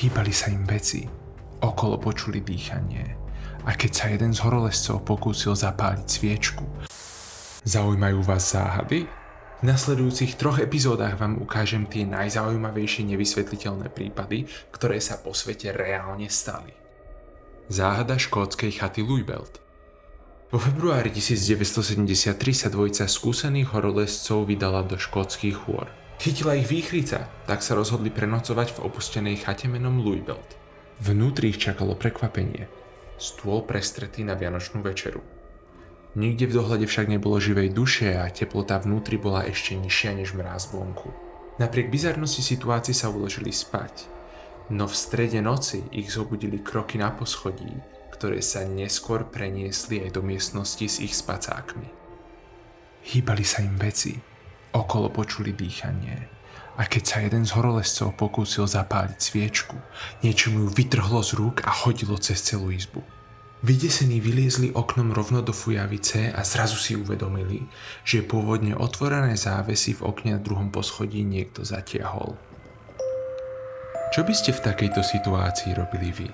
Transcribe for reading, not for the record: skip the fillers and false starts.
Hýbali sa im veci, okolo počuli dýchanie a keď sa jeden z horolezcov pokúsil zapáliť sviečku. Zaujímajú vás záhady? V nasledujúcich 3 epizódach vám ukážem tie najzaujímavejšie nevysvetliteľné prípady, ktoré sa po svete reálne stali. Záhada škótskej chaty Looyveld. Vo februári 1973 sa dvojica skúsených horolezcov vydala do škótskych hôr. Chytila ich výchrica, tak sa rozhodli prenocovať v opustenej chate menom Looyveld. Vnútri ich čakalo prekvapenie. Stôl prestretý na vianočnú večeru. Nikde v dohľade však nebolo živej duše a teplota vnútri bola ešte nižšia než mráz vonku. Napriek bizarnosti situácie sa uložili spať, no v strede noci ich zobudili kroky na poschodí, ktoré sa neskôr preniesli aj do miestnosti s ich spacákmi. Hýbali sa im veci, okolo počuli dýchanie a keď sa jeden z horolezcov pokúsil zapáliť sviečku, niečo mu ju vytrhlo z rúk a hodilo cez celú izbu. Vydesení vyliezli oknom rovno do fujavice a zrazu si uvedomili, že pôvodne otvorené závesy v okne na druhom poschodí niekto zatiahol. Čo by ste v takejto situácii robili vy?